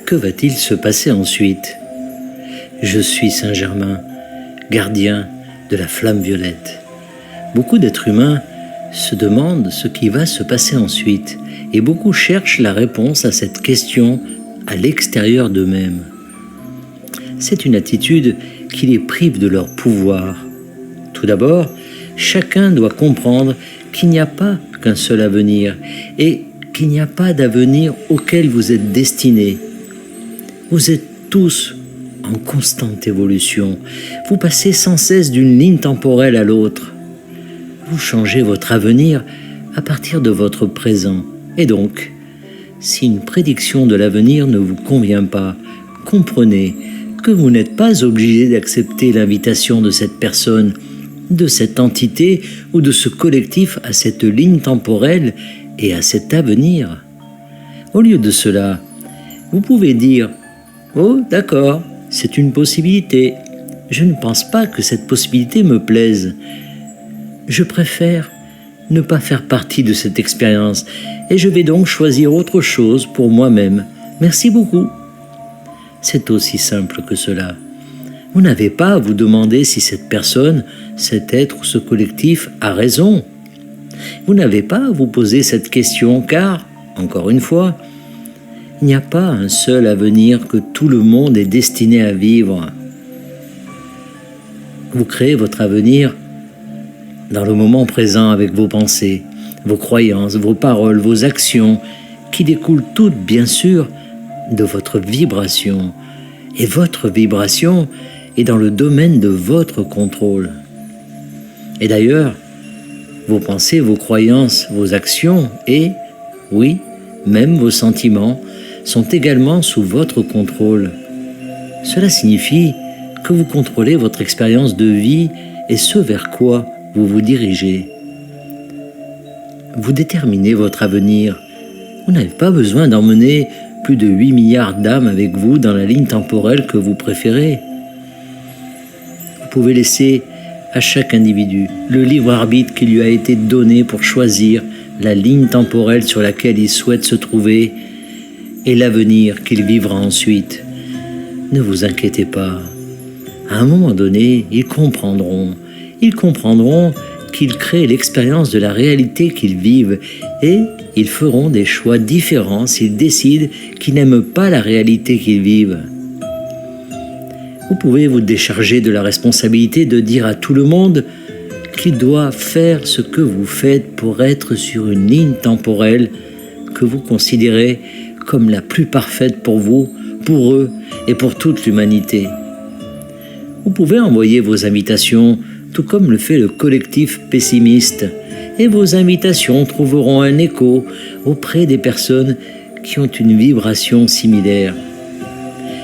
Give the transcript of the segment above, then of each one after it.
Que va-t-il se passer ensuite? Je suis Saint-Germain, gardien de la flamme violette. Beaucoup d'êtres humains se demandent ce qui va se passer ensuite, et beaucoup cherchent la réponse à cette question à l'extérieur d'eux-mêmes. C'est une attitude qui les prive de leur pouvoir. Tout d'abord, chacun doit comprendre qu'il n'y a pas qu'un seul avenir et qu'il n'y a pas d'avenir auquel vous êtes destinés. Vous êtes tous en constante évolution. Vous passez sans cesse d'une ligne temporelle à l'autre. Vous changez votre avenir à partir de votre présent. Et donc, si une prédiction de l'avenir ne vous convient pas, comprenez que vous n'êtes pas obligé d'accepter l'invitation de cette personne, de cette entité ou de ce collectif à cette ligne temporelle et à cet avenir. Au lieu de cela, vous pouvez dire « Oh, d'accord, c'est une possibilité. Je ne pense pas que cette possibilité me plaise. Je préfère ne pas faire partie de cette expérience et je vais donc choisir autre chose pour moi-même. Merci beaucoup. » C'est aussi simple que cela. Vous n'avez pas à vous demander si cette personne, cet être ou ce collectif a raison. Vous n'avez pas à vous poser cette question car, encore une fois, il n'y a pas un seul avenir que tout le monde est destiné à vivre. Vous créez votre avenir dans le moment présent avec vos pensées, vos croyances, vos paroles, vos actions, qui découlent toutes, bien sûr, de votre vibration. Et votre vibration est dans le domaine de votre contrôle. Et d'ailleurs, vos pensées, vos croyances, vos actions et, oui, même vos sentiments sont également sous votre contrôle. Cela signifie que vous contrôlez votre expérience de vie et ce vers quoi vous vous dirigez. Vous déterminez votre avenir. Vous n'avez pas besoin d'emmener plus de 8 milliards d'âmes avec vous dans la ligne temporelle que vous préférez. Vous pouvez laisser à chaque individu le libre arbitre qui lui a été donné pour choisir la ligne temporelle sur laquelle il souhaite se trouver et l'avenir qu'il vivra ensuite. Ne vous inquiétez pas. À un moment donné, ils comprendront qu'ils créent l'expérience de la réalité qu'ils vivent et ils feront des choix différents s'ils décident qu'ils n'aiment pas la réalité qu'ils vivent. Vous pouvez vous décharger de la responsabilité de dire à tout le monde qu'il doit faire ce que vous faites pour être sur une ligne temporelle que vous considérez comme la plus parfaite pour vous, pour eux et pour toute l'humanité. Vous pouvez envoyer vos invitations tout comme le fait le collectif pessimiste, et vos invitations trouveront un écho auprès des personnes qui ont une vibration similaire.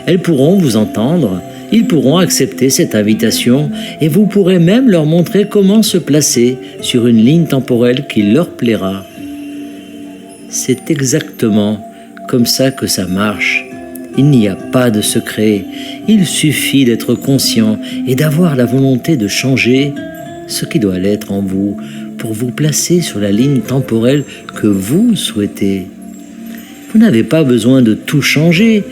Elles pourront vous entendre, ils pourront accepter cette invitation, et vous pourrez même leur montrer comment se placer sur une ligne temporelle qui leur plaira. C'est exactement comme ça que ça marche. Il n'y a pas de secret, il suffit d'être conscient et d'avoir la volonté de changer ce qui doit l'être en vous pour vous placer sur la ligne temporelle que vous souhaitez. Vous n'avez pas besoin de tout changer,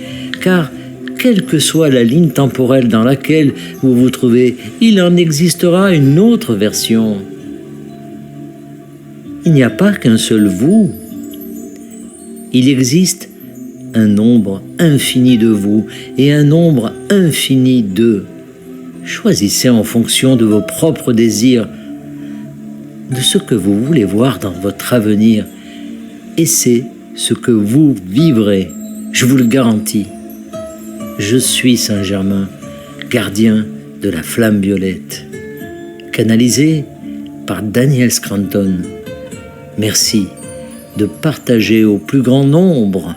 car quelle que soit la ligne temporelle dans laquelle vous vous trouvez, il en existera une autre version. Il n'y a pas qu'un seul vous. Il existe un nombre infini de vous et un nombre infini d'eux. Choisissez en fonction de vos propres désirs, de ce que vous voulez voir dans votre avenir, et c'est ce que vous vivrez, je vous le garantis. Je suis Saint-Germain, gardien de la flamme violette. Canalisé par Daniel Scranton. Merci de partager au plus grand nombre